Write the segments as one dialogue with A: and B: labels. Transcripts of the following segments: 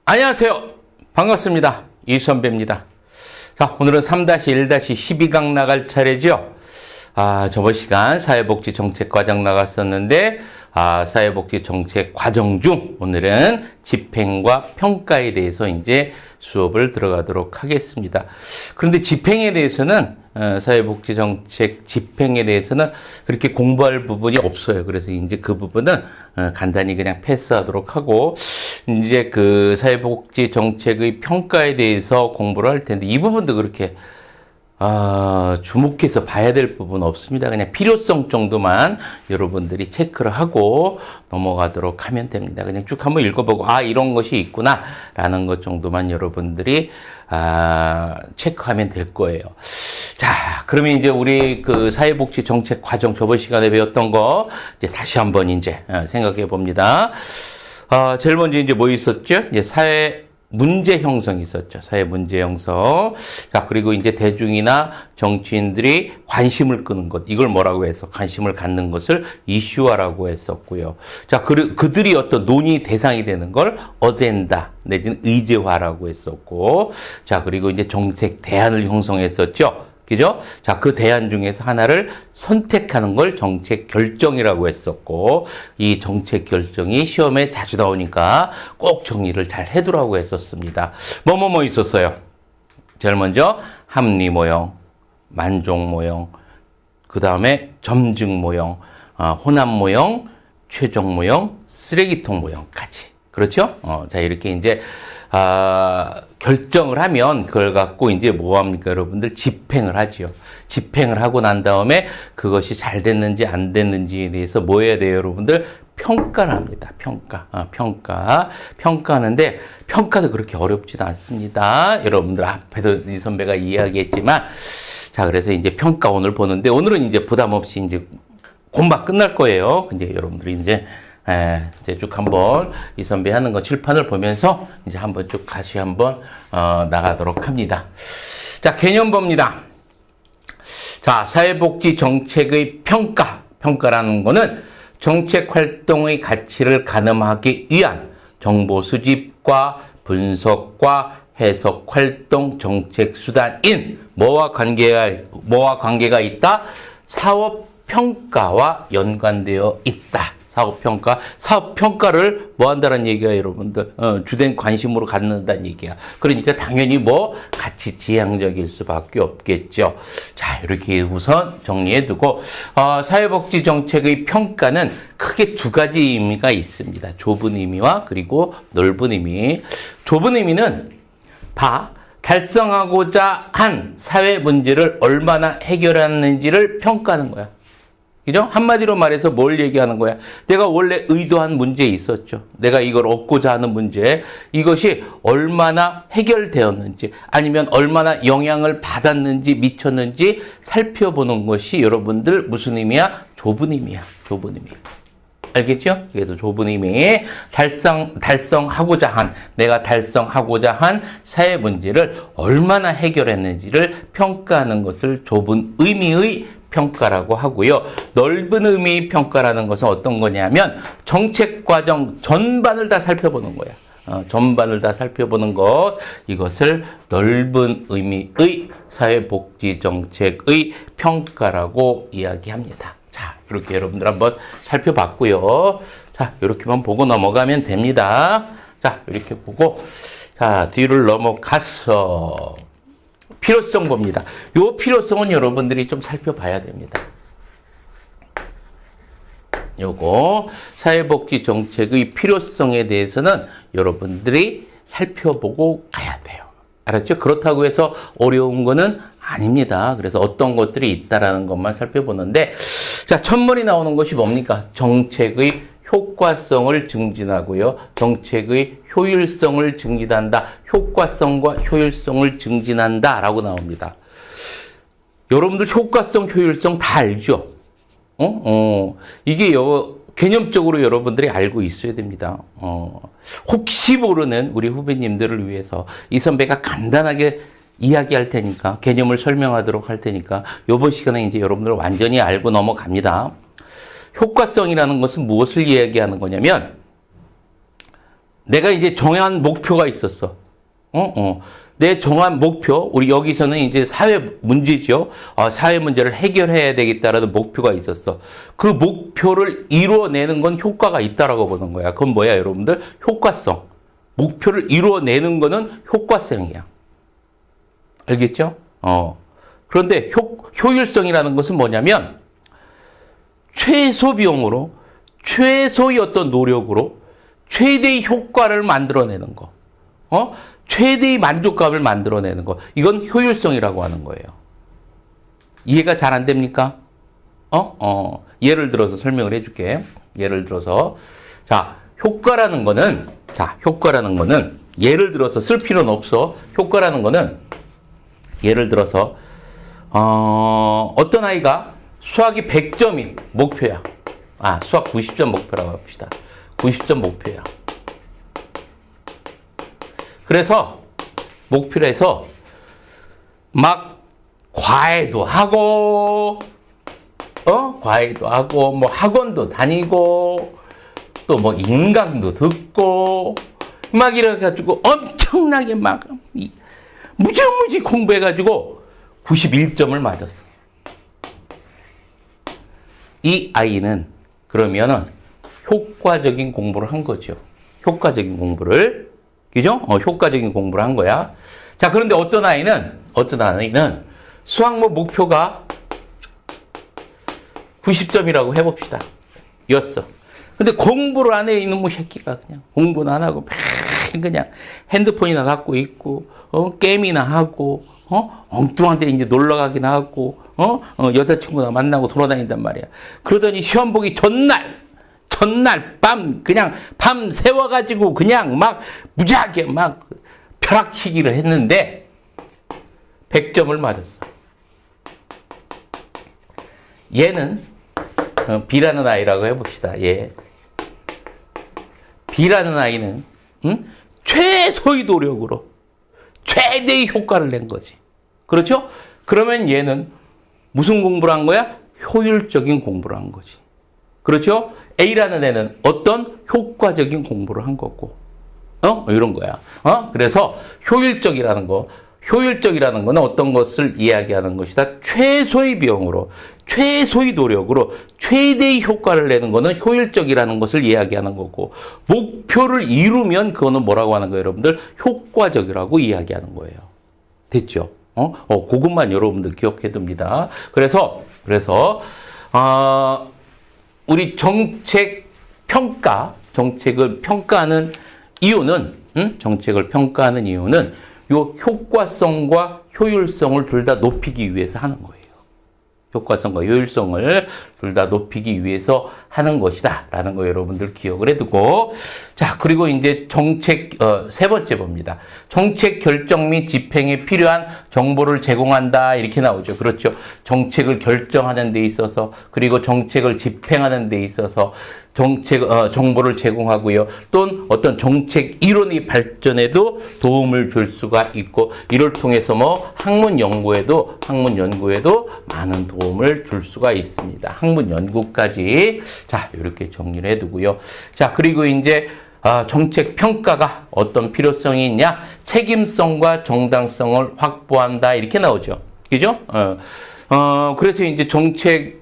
A: 안녕하세요. 반갑습니다. 이선배입니다. 자, 오늘은 3-1-12강 나갈 차례죠. 저번 시간 사회복지 정책 과정 나갔었는데, 사회복지 정책 과정 중 오늘은 집행과 평가에 대해서 이제 수업을 들어가도록 하겠습니다. 그런데 집행에 대해서는 사회복지 정책 집행에 대해서는 그렇게 공부할 부분이 없어요. 그래서 이제 그 부분은 간단히 그냥 패스하도록 하고, 이제 그 사회복지 정책의 평가에 대해서 공부를 할 텐데, 이 부분도 그렇게 주목해서 봐야 될 부분 없습니다. 그냥 필요성 정도만 여러분들이 체크를 하고 넘어가도록 하면 됩니다. 그냥 쭉 한번 읽어보고, 이런 것이 있구나, 라는 것 정도만 여러분들이, 체크하면 될 거예요. 자, 그러면 이제 우리 그 사회복지 정책 과정 저번 시간에 배웠던 거, 이제 다시 한번 이제 생각해 봅니다. 제일 먼저 이제 뭐 있었죠? 이제 사회 문제 형성이 있었죠. 사회 문제 형성. 자, 그리고 이제 대중이나 정치인들이 관심을 끄는 것. 이걸 뭐라고 해서 관심을 갖는 것을 이슈화라고 했었고요. 자, 그들이 어떤 논의 대상이 되는 걸 어젠다 내지는 의제화라고 했었고. 자, 그리고 이제 정책 대안을 형성했었죠. 그죠? 자, 그 대안 중에서 하나를 선택하는 걸 정책 결정이라고 했었고, 이 정책 결정이 시험에 자주 나오니까 꼭 정리를 잘 해두라고 했었습니다. 뭐 있었어요? 제일 먼저 합리 모형, 만족 모형, 그 다음에 점증 모형, 혼합 모형, 최종 모형, 쓰레기통 모형까지. 그렇죠? 자, 이렇게 이제 결정을 하면 그걸 갖고 이제 뭐 합니까? 여러분들 집행을 하지요. 집행을 하고 난 다음에 그것이 잘 됐는지 안 됐는지에 대해서 뭐 해야 돼요, 여러분들? 평가를 합니다. 평가하는데 평가도 그렇게 어렵지도 않습니다. 여러분들 앞에도 이 선배가 이야기했지만, 자, 그래서 이제 평가 오늘 보는데, 오늘은 이제 부담 없이 이제 공부 끝날 거예요. 근데 여러분들이 이제 쭉 한번 이 선배 하는 거 칠판을 보면서 이제 한번 쭉 다시 한번 나가도록 합니다. 자, 개념 봅니다. 자, 사회복지 정책의 평가라는 거는 정책 활동의 가치를 가늠하기 위한 정보 수집과 분석과 해석 활동 정책 수단인 뭐와 관계가 있다? 사업 평가와 연관되어 있다. 사업 평가를 뭐 한다는 얘기야, 여러분들. 주된 관심으로 갖는다는 얘기야. 그러니까 당연히 뭐 가치 지향적일 수밖에 없겠죠. 자, 이렇게 우선 정리해 두고, 사회복지 정책의 평가는 크게 두 가지 의미가 있습니다. 좁은 의미와 그리고 넓은 의미. 좁은 의미는 달성하고자 한 사회 문제를 얼마나 해결하는지를 평가하는 거야. 그죠? 한마디로 말해서 뭘 얘기하는 거야? 내가 원래 의도한 문제 있었죠. 내가 이걸 얻고자 하는 문제. 이것이 얼마나 해결되었는지, 아니면 얼마나 영향을 받았는지, 미쳤는지 살펴보는 것이 여러분들 무슨 의미야? 좁은 의미야. 좁은 의미. 알겠죠? 그래서 좁은 의미. 내가 달성하고자 한 사회 문제를 얼마나 해결했는지를 평가하는 것을 좁은 의미의 평가라고 하고요. 넓은 의미의 평가라는 것은 어떤 거냐면 정책 과정 전반을 다 살펴보는 거야. 전반을 다 살펴보는 것. 이것을 넓은 의미의 사회복지 정책의 평가라고 이야기합니다. 자, 이렇게 여러분들 한번 살펴봤고요. 자, 이렇게만 보고 넘어가면 됩니다. 자, 이렇게 보고, 자, 뒤를 넘어가서 필요성 봅니다. 요 필요성은 여러분들이 좀 살펴봐야 됩니다. 요거 사회복지 정책의 필요성에 대해서는 여러분들이 살펴보고 가야 돼요. 알았죠? 그렇다고 해서 어려운 거는 아닙니다. 그래서 어떤 것들이 있다라는 것만 살펴보는데, 자, 첫머리 나오는 것이 뭡니까? 정책의 효과성을 증진하고요. 정책의 효율성을 증진한다. 효과성과 효율성을 증진한다. 라고 나옵니다. 여러분들 효과성, 효율성 다 알죠? 이게 개념적으로 여러분들이 알고 있어야 됩니다. 혹시 모르는 우리 후배님들을 위해서 이 선배가 간단하게 이야기할 테니까, 개념을 설명하도록 할 테니까, 요번 시간에 이제 여러분들 완전히 알고 넘어갑니다. 효과성이라는 것은 무엇을 이야기하는 거냐면, 내가 이제 정한 목표가 있었어. 내 정한 목표, 우리 여기서는 이제 사회 문제죠. 사회 문제를 해결해야 되겠다라는 목표가 있었어. 그 목표를 이루어내는 건 효과가 있다라고 보는 거야. 그건 뭐야, 여러분들? 효과성. 목표를 이루어내는 거는 효과성이야. 알겠죠? 그런데 효율성이라는 것은 뭐냐면, 최소 비용으로, 최소의 어떤 노력으로, 최대의 효과를 만들어내는 거. 최대의 만족감을 만들어내는 거. 이건 효율성이라고 하는 거예요. 이해가 잘 안 됩니까? 예를 들어서 설명을 해줄게. 예를 들어서, 효과라는 거는, 예를 들어서 쓸 필요는 없어. 효과라는 거는, 예를 들어서, 어떤 아이가 수학이 100점이 목표야. 수학 90점 목표라고 합시다. 90점 목표야. 그래서 목표로 해서 막 과외도 하고 뭐 학원도 다니고 또 뭐 인강도 듣고 막 이래가지고 엄청나게 막 무지무지 공부해가지고 91점을 맞았어. 이 아이는 그러면은 효과적인 공부를 한 거죠. 효과적인 공부를. 그죠? 효과적인 공부를 한 거야. 자, 그런데 어떤 아이는 수학모 목표가 90점이라고 해봅시다. 였어. 근데 공부를 안 해, 이놈의 새끼가 그냥. 공부는 안 하고, 매일 그냥 핸드폰이나 갖고 있고, 게임이나 하고, 엉뚱한 데 이제 놀러 가긴 하고, 여자친구나 만나고 돌아다닌단 말이야. 그러더니 시험 보기 전날 그냥 밤 새워가지고 그냥 막 무지하게 막 벼락치기를 했는데 100점을 맞았어. 얘는 B라는 아이라고 해봅시다. B라는 아이는 최소의 노력으로 최대의 효과를 낸 거지. 그렇죠? 그러면 얘는 무슨 공부를 한 거야? 효율적인 공부를 한 거지. 그렇죠? A라는 애는 어떤 효과적인 공부를 한 거고, 이런 거야. 그래서 효율적이라는 거는 어떤 것을 이야기하는 것이다. 최소의 비용으로, 최소의 노력으로 최대의 효과를 내는 거는 효율적이라는 것을 이야기하는 거고, 목표를 이루면 그거는 뭐라고 하는 거예요, 여러분들? 효과적이라고 이야기하는 거예요. 됐죠? 그것만 여러분들 기억해 둡니다. 그래서, 우리 정책을 평가하는 이유는, 요 효과성과 효율성을 둘 다 높이기 위해서 하는 거예요. 효과성과 효율성을 둘 다 높이기 위해서 하는 것이다. 라는 거 여러분들 기억을 해두고. 자, 그리고 이제 세 번째 봅니다. 정책 결정 및 집행에 필요한 정보를 제공한다. 이렇게 나오죠. 그렇죠. 정책을 결정하는 데 있어서, 그리고 정책을 집행하는 데 있어서 정보를 제공하고요. 또는 어떤 정책 이론의 발전에도 도움을 줄 수가 있고, 이를 통해서 학문 연구에도 많은 도움을 줄 수가 있습니다. 학문 연구까지. 자, 이렇게 정리를 해두고요. 자, 그리고 이제 정책 평가가 어떤 필요성이 있냐? 책임성과 정당성을 확보한다. 이렇게 나오죠. 그죠? 그래서 이제 정책에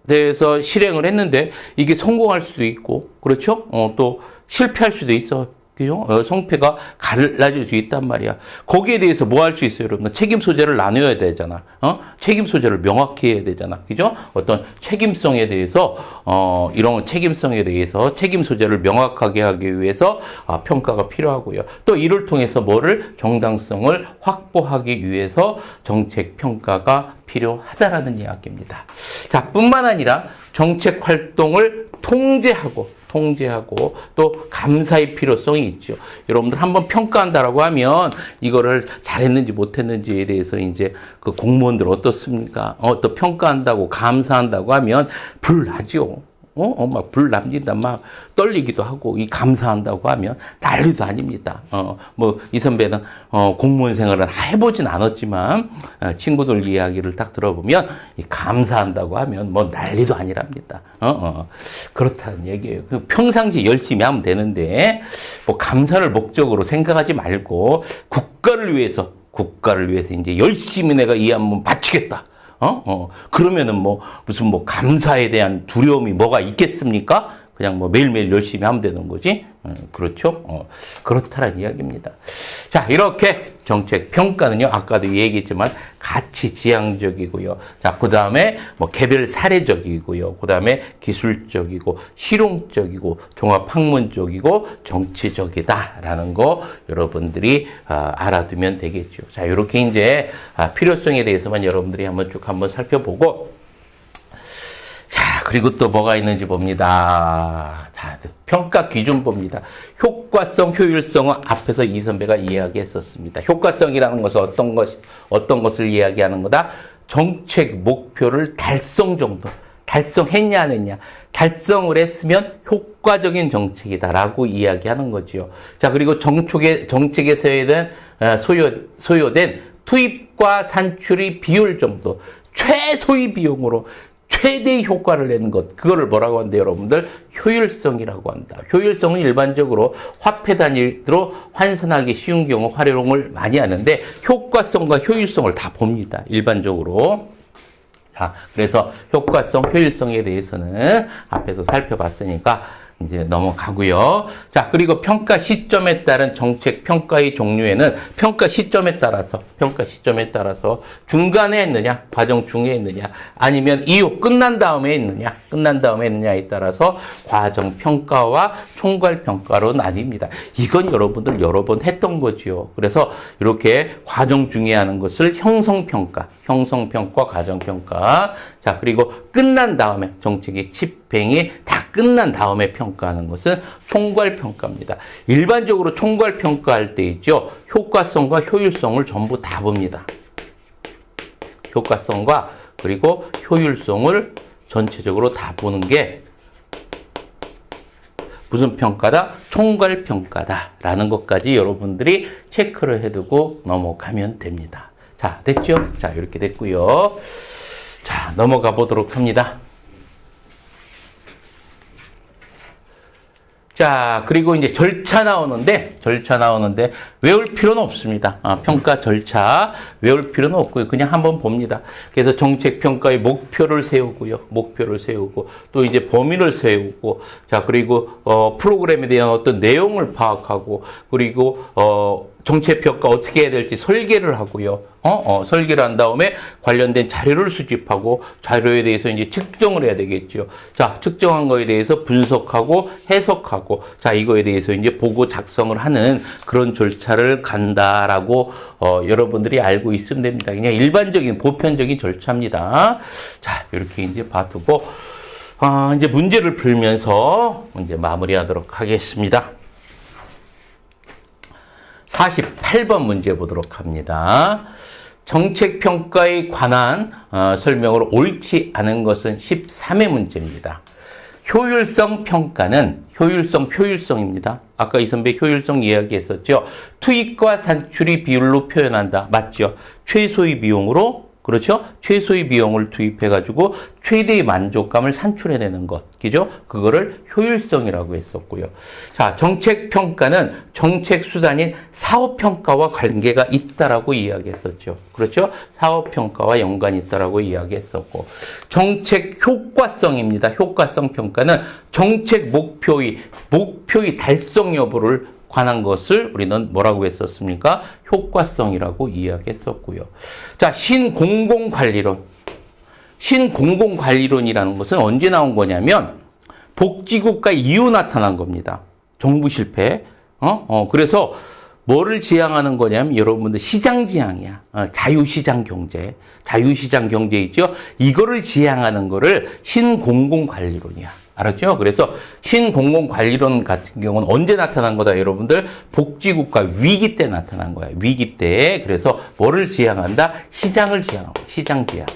A: 대해서 실행을 했는데 이게 성공할 수도 있고, 그렇죠? 또 실패할 수도 있어. 그죠? 성패가 갈라질 수 있단 말이야. 거기에 대해서 뭐 할 수 있어요, 여러분? 책임 소재를 나눠야 되잖아. 책임 소재를 명확히 해야 되잖아. 그죠? 어떤 책임성에 대해서, 이런 책임성에 대해서 책임 소재를 명확하게 하기 위해서 평가가 필요하고요. 또 이를 통해서 정당성을 확보하기 위해서 정책 평가가 필요하다라는 이야기입니다. 자, 뿐만 아니라 정책 활동을 통제하고 또 감사의 필요성이 있죠. 여러분들 한번 평가한다라고 하면 이거를 잘했는지 못했는지에 대해서 이제 그 공무원들 어떻습니까? 또 평가한다고 감사한다고 하면 불나죠. 막 불 납니다. 막 떨리기도 하고, 이 감사한다고 하면 난리도 아닙니다. 뭐, 이 선배는, 공무원 생활을 해보진 않았지만, 친구들 이야기를 딱 들어보면, 이 감사한다고 하면 뭐 난리도 아니랍니다. 그렇다는 얘기예요. 평상시 열심히 하면 되는데, 뭐, 감사를 목적으로 생각하지 말고, 국가를 위해서 이제 열심히 내가 이 한번 바치겠다. 그러면은 뭐, 무슨 뭐, 감사에 대한 두려움이 뭐가 있겠습니까? 그냥 뭐, 매일매일 열심히 하면 되는 거지. 그렇죠? 그렇다는 이야기입니다. 자, 이렇게 정책 평가는요, 아까도 얘기했지만, 가치 지향적이고요. 자, 그 다음에 뭐, 개별 사례적이고요. 그 다음에 기술적이고, 실용적이고, 종합학문적이고, 정치적이다라는 거 여러분들이 알아두면 되겠죠. 자, 이렇게 이제 필요성에 대해서만 여러분들이 한번 살펴보고, 자, 그리고 또 뭐가 있는지 봅니다. 자, 평가 기준 봅니다. 효과성, 효율성은 앞에서 이 선배가 이야기했었습니다. 효과성이라는 것은 어떤 것을 이야기하는 거다? 정책 목표를 달성 정도. 달성했냐 안 했냐. 달성을 했으면 효과적인 정책이다라고 이야기하는 거죠. 자, 그리고 정책에서 소요된 투입과 산출의 비율 정도. 최소의 비용으로 최대의 효과를 내는 것, 그거를 뭐라고 한대요, 여러분들? 효율성이라고 한다. 효율성은 일반적으로 화폐 단위로 환산하기 쉬운 경우 활용을 많이 하는데, 효과성과 효율성을 다 봅니다, 일반적으로. 자, 그래서 효과성, 효율성에 대해서는 앞에서 살펴봤으니까 이제 넘어가고요. 자, 그리고 평가 시점에 따른 정책 평가의 종류에는 평가 시점에 따라서 중간에 했느냐, 과정 중에 했느냐, 아니면 이후 끝난 다음에 했느냐에 따라서 과정 평가와 총괄 평가로 나뉩니다. 이건 여러분들 여러 번 했던 거지요. 그래서 이렇게 과정 중에 하는 것을 형성평가, 과정 평가. 자, 그리고 끝난 다음에 정책의 집행이 다 끝난 다음에 평가하는 것은 총괄평가입니다. 일반적으로 총괄평가할 때 있죠. 효과성과 효율성을 전부 다 봅니다. 효과성과 그리고 효율성을 전체적으로 다 보는 게 무슨 평가다? 총괄평가다라는 것까지 여러분들이 체크를 해두고 넘어가면 됩니다. 자, 됐죠? 자, 이렇게 됐고요. 자, 넘어가 보도록 합니다. 자, 그리고 이제 절차 나오는데 외울 필요는 없습니다. 평가 절차 외울 필요는 없고요. 그냥 한번 봅니다. 그래서 정책 평가의 목표를 세우고 또 이제 범위를 세우고, 자, 그리고 프로그램에 대한 어떤 내용을 파악하고, 그리고 정책 평가 어떻게 해야 될지 설계를 하고요. 설계를 한 다음에 관련된 자료를 수집하고, 자료에 대해서 이제 측정을 해야 되겠죠. 자, 측정한 거에 대해서 분석하고 해석하고, 자, 이거에 대해서 이제 보고 작성을 하는 그런 절차를 간다라고 여러분들이 알고 있으면 됩니다. 그냥 일반적인 보편적인 절차입니다. 자, 이렇게 이제 봐두고 이제 문제를 풀면서 이제 마무리하도록 하겠습니다. 48번 문제 보도록 합니다. 정책평가에 관한 설명으로 옳지 않은 것은 13회 문제입니다. 효율성 평가는 효율성입니다. 아까 이 선배 효율성 이야기했었죠. 투입과 산출의 비율로 표현한다. 맞죠? 최소의 비용으로, 그렇죠? 최소의 비용을 투입해가지고 최대의 만족감을 산출해내는 것. 그죠? 그거를 효율성이라고 했었고요. 자, 정책평가는 정책수단인 사업평가와 관계가 있다라고 이야기했었죠. 그렇죠? 사업평가와 연관이 있다라고 이야기했었고. 정책 효과성입니다. 효과성 평가는 정책 목표의 달성 여부를 관한 것을 우리는 뭐라고 했었습니까? 효과성이라고 이야기했었고요. 자, 신공공관리론이라는 것은 언제 나온 거냐면 복지국가 이후 나타난 겁니다. 정부 실패. 그래서 뭐를 지향하는 거냐면 여러분들 시장 지향이야. 자유시장 경제 있죠? 이거를 지향하는 거를 신공공관리론이야. 알았죠? 그래서 신공공관리론 같은 경우는 언제 나타난 거다, 여러분들? 복지국가 위기 때 나타난 거야. 위기 때. 그래서 뭐를 지향한다? 시장을 지향하고, 시장 지향.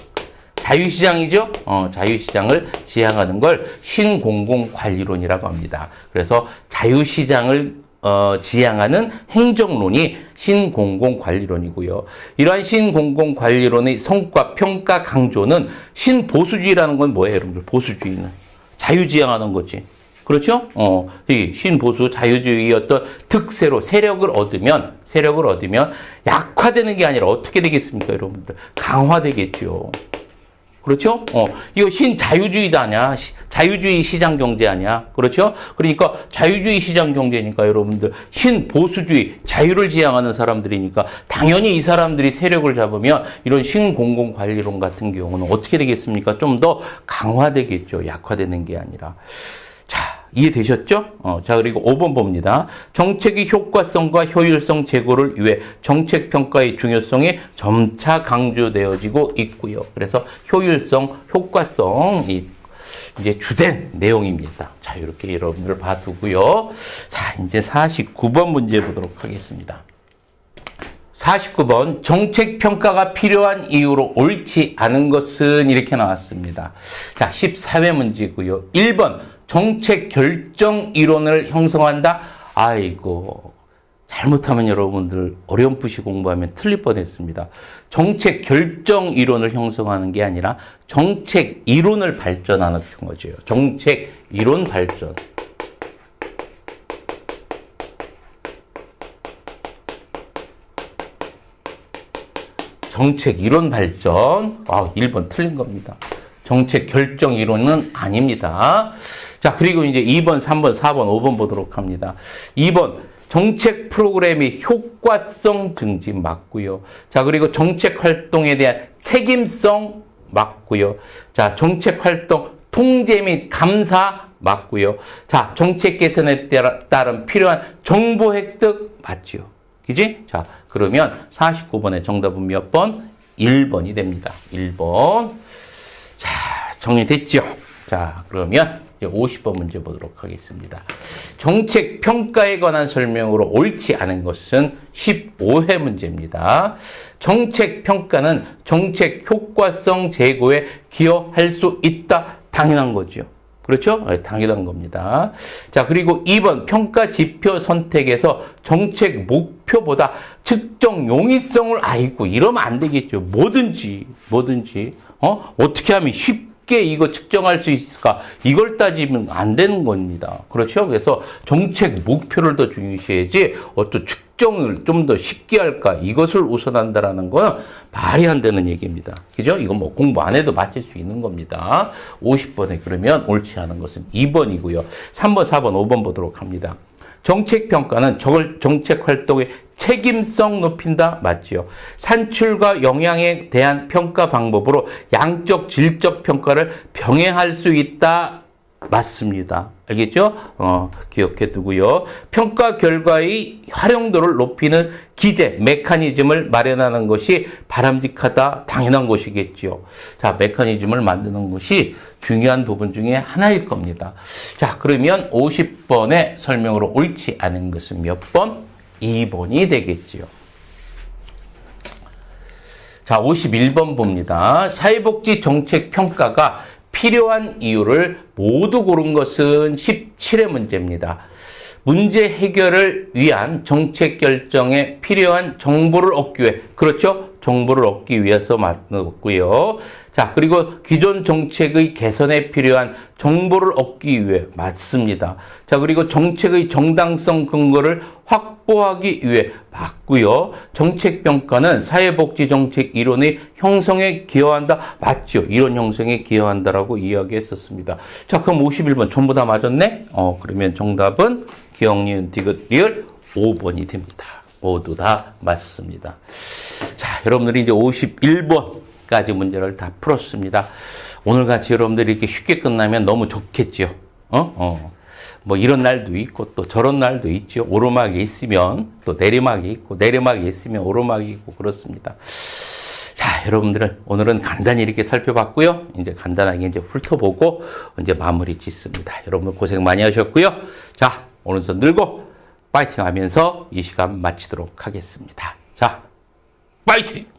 A: 자유시장이죠. 자유시장을 지향하는 걸 신공공관리론이라고 합니다. 그래서 자유시장을 지향하는 행정론이 신공공관리론이고요. 이러한 신공공관리론의 성과, 평가, 강조는 신보수주의라는 건 뭐예요, 여러분들? 보수주의는 자유지향하는 거지. 그렇죠? 이 신보수 자유주의의 어떤 특세로 세력을 얻으면 약화되는 게 아니라 어떻게 되겠습니까, 여러분들? 강화되겠죠. 그렇죠? 이거 신자유주의도 아니야. 자유주의 시장 경제 아니야. 그렇죠? 그러니까 자유주의 시장 경제니까 여러분들 신보수주의, 자유를 지향하는 사람들이니까 당연히 이 사람들이 세력을 잡으면 이런 신공공관리론 같은 경우는 어떻게 되겠습니까? 좀 더 강화되겠죠. 약화되는 게 아니라. 자, 이해되셨죠? 자, 그리고 5번 봅니다. 정책의 효과성과 효율성 제고를 위해 정책 평가의 중요성이 점차 강조되어지고 있고요. 그래서 효율성, 효과성이 이제 주된 내용입니다. 자, 이렇게 여러분들 봐두고요. 자, 이제 49번 문제 보도록 하겠습니다. 49번 정책 평가가 필요한 이유로 옳지 않은 것은 이렇게 나왔습니다. 자, 14회 문제고요. 1번 정책 결정 이론을 형성한다. 아이고, 잘못하면 여러분들 어렴풋이 공부하면 틀릴 뻔했습니다. 정책 결정 이론을 형성하는 게 아니라 정책 이론을 발전하는 거죠. 정책 이론 발전. 정책 이론 발전. 1번 틀린 겁니다. 정책 결정 이론은 아닙니다. 자, 그리고 이제 2번, 3번, 4번, 5번 보도록 합니다. 2번, 정책 프로그램의 효과성 증진 맞고요. 자, 그리고 정책 활동에 대한 책임성 맞고요. 자, 정책 활동 통제 및 감사 맞고요. 자, 정책 개선에 따른 필요한 정보 획득 맞죠. 그지? 자, 그러면 49번의 정답은 몇 번? 1번이 됩니다. 1번. 자, 정리됐죠? 자, 그러면 50번 문제 보도록 하겠습니다. 정책 평가에 관한 설명으로 옳지 않은 것은 15회 문제입니다. 정책 평가는 정책 효과성 제고에 기여할 수 있다. 당연한 거죠. 그렇죠? 당연한 겁니다. 자, 그리고 2번 평가 지표 선택에서 정책 목표보다 측정 용이성을 이러면 안 되겠죠. 뭐든지 어떻게 하면 쉽게 이거 측정할 수 있을까? 이걸 따지면 안 되는 겁니다. 그렇죠? 그래서 정책 목표를 더 중요시해야지 어떤 측정을 좀 더 쉽게 할까? 이것을 우선한다라는 건 말이 안 되는 얘기입니다. 그죠? 이건 뭐 공부 안 해도 맞힐 수 있는 겁니다. 50번에 그러면 옳지 않은 것은 2번이고요. 3번, 4번, 5번 보도록 합니다. 정책 평가는 정책 활동의 책임성 높인다. 맞지요? 산출과 영향에 대한 평가 방법으로 양적, 질적 평가를 병행할 수 있다. 맞습니다. 알겠죠? 기억해 두고요. 평가 결과의 활용도를 높이는 기제, 메커니즘을 마련하는 것이 바람직하다. 당연한 것이겠죠. 자, 메커니즘을 만드는 것이 중요한 부분 중에 하나일 겁니다. 자, 그러면 50번의 설명으로 옳지 않은 것은 몇 번? 2번이 되겠지요. 자, 51번 봅니다. 사회복지 정책 평가가 필요한 이유를 모두 고른 것은 17회 문제입니다. 문제 해결을 위한 정책 결정에 필요한 정보를 얻기 위해, 그렇죠? 정보를 얻기 위해서 맞고요. 자, 그리고 기존 정책의 개선에 필요한 정보를 얻기 위해 맞습니다. 자, 그리고 정책의 정당성 근거를 확보하기 위해 맞고요. 정책 평가는 사회복지 정책 이론의 형성에 기여한다. 맞죠? 이론 형성에 기여한다라고 이야기했었습니다. 자, 그럼 51번 전부 다 맞았네? 그러면 정답은 기억, 니은, 디귿, 리을 5번이 됩니다. 모두 다 맞습니다. 자, 여러분들이 이제 51번까지 문제를 다 풀었습니다. 오늘같이 여러분들이 이렇게 쉽게 끝나면 너무 좋겠죠. 뭐 이런 날도 있고 또 저런 날도 있죠. 오르막이 있으면 또 내리막이 있고 내리막이 있으면 오르막이 있고 그렇습니다. 자, 여러분들은 오늘은 간단히 이렇게 살펴봤고요. 이제 간단하게 이제 훑어보고 이제 마무리 짓습니다. 여러분들 고생 많이 하셨고요. 자, 오른손 들고 파이팅 하면서 이 시간 마치도록 하겠습니다. 자, 파이팅!